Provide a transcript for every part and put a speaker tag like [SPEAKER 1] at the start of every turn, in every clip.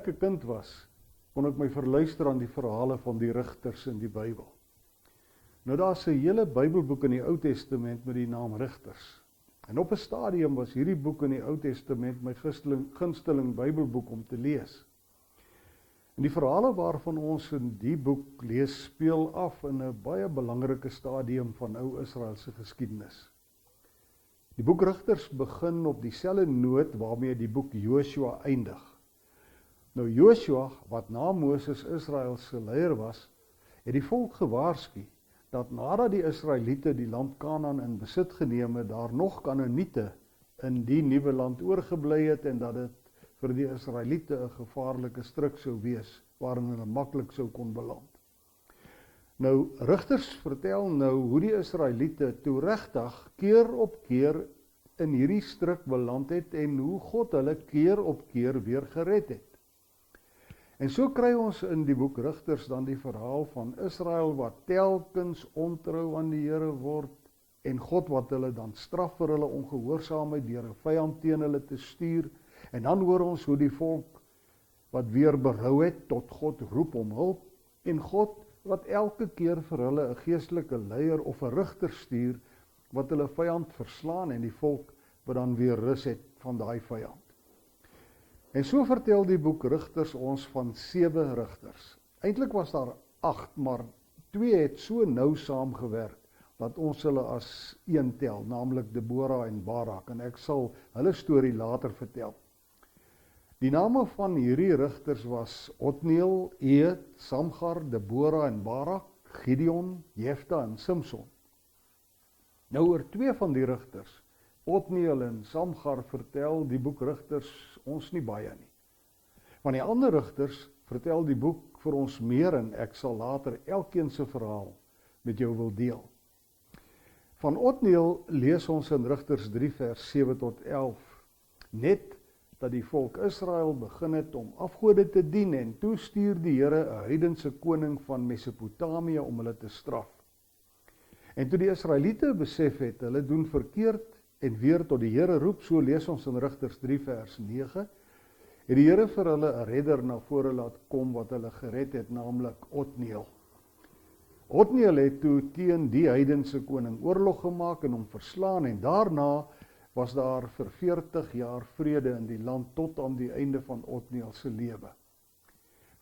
[SPEAKER 1] ek 'n kind was, kon ek my verluister aan die verhale van die rigters in die Bybel. Nou daar's 'n hele Bybelboek in die Ou Testament met die naam Rigters. En op 'n stadium was hierdie boek in die Ou Testament my gunsteling Bybelboek om te lees. En die verhale waarvan ons in die boek lees, speel af in 'n baie belangrike stadium van ou Israel se geskiedenis. Die boek Rigters begin op dieselfde noot waarmee die boek Josua eindig. Nou Josua, wat na Moses Israel se leier was, het die volk gewaarsku dat nadat die Israeliete die land Kanaan in besit geneem het, daar nog Kanaaniete in die nuwe land oorgebly het en dat dit vir die Israeliete 'n gevaarlike struik sou wees, waarin hulle maklik sou kon beland. Nou, Rigters vertel nou hoe die Israeliete toe regtig keer op keer in hierdie struik beland het en hoe God hulle keer op keer weer gered het. En so kry ons in die boek Rigters dan die verhaal van Israel wat telkens ontrou aan die Here word en God wat hulle dan straf vir hulle ongehoorsaamheid deur 'n vyand teen hulle te stuur. En dan hoor ons hoe die volk wat weer berou het tot God roep om hulp en God wat elke keer vir hulle 'n geestelike leier of 'n rigter stuur wat hulle vyand verslaan en die volk wat dan weer rus het van daai vyand. En so vertel die boek Rigters ons van 7 rigters. Eintlik was daar 8, maar 2 het so nou saamgewerk dat ons hulle as een tel, naamlik Debora en Barak, en ek sal hulle storie later vertel. Die name van hierdie rigters was Otniel, Ehud, Samgar, Debora en Barak, Gideon, Jefta en Simson. Nou oor 2 van die rigters, Otniel en Samgar, vertel die boek Rigters ons nie baie nie. Van die ander rigters vertel die boek vir ons meer en ek sal later elkeen se verhaal met jou wil deel. Van Otniel lees ons in Rigters 3 vers 7 tot 11. Net dat die volk Israel begin het om afgode te dien en toe stuur die Here 'n heidense koning van Mesopotamië om hulle te straf. En toe die Israeliete besef het, hulle doen verkeerd en weer tot die Here roep, so lees ons in Rigters 3 vers 9, het die Here vir hulle 'n redder na vore laat kom wat hulle gered het, naamlik Otniel. Otniel het toe teen die heidense koning oorlog gemaak en hom verslaan en daarna was daar vir 40 jaar vrede in die land tot aan die einde van Otniel se lewe.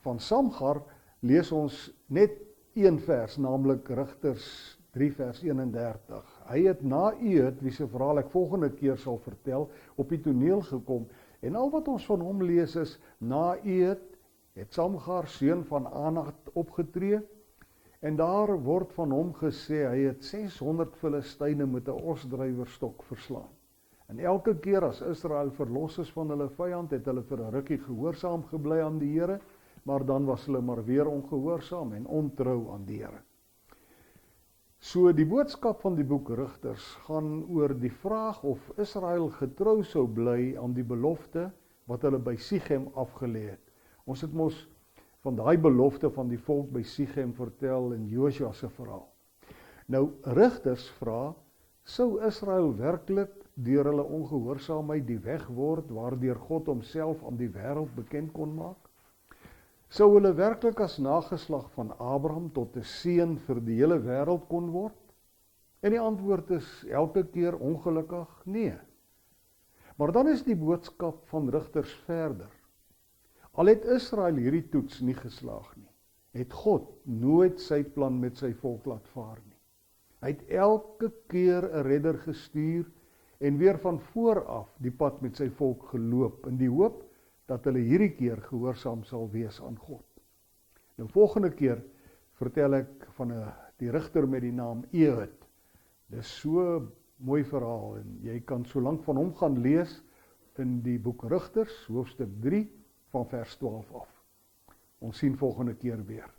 [SPEAKER 1] Van Samgar lees ons net 1 vers, naamlik Rigters 3 vers 31. Hy het na Ehud, wie se verhaal ek volgende keer sal vertel, op die toneel gekom en al wat ons van hom lees is, na Ehud het Samgar, seun van Anak, opgetree en daar word van hom gesê hy het 600 Filistyne met 'n osdrywerstok verslaan. En elke keer as Israel verlos is van hulle vyand, het hulle vir 'n rukkie gehoorsaam gebly aan die Here, maar dan was hulle maar weer ongehoorsaam en ontrou aan die Here. So die boodskap van die boek Rigters gaan oor die vraag of Israel getrou sou bly aan die belofte wat hulle by Sichem afgelê het. Ons het mos van daai belofte van die volk by Sichem vertel in Josua se verhaal. Nou Rigters vra, sou Israel werklik deur hulle ongehoorsaamheid die weg word waardeur God homself aan die wêreld bekend kon maak? Sou hulle werklik as nageslag van Abraham tot 'n seën vir die hele wêreld kon word? En die antwoord is elke keer ongelukkig nee. Maar dan is die boodskap van Rigters verder. Al het Israel hierdie toets nie geslaag nie, het God nooit sy plan met sy volk laat vaar nie. Hy het elke keer 'n redder gestuur en weer van voor af die pad met sy volk geloop in die hoop dat hulle hierdie keer gehoorsaam sal wees aan God. Nou volgende keer vertel ek van die rigter met die naam Ehud. Dis so 'n mooi verhaal en jy kan so lank van hom gaan lees in die boek Rigters, hoofstuk 3 van vers 12 af. Ons sien volgende keer weer.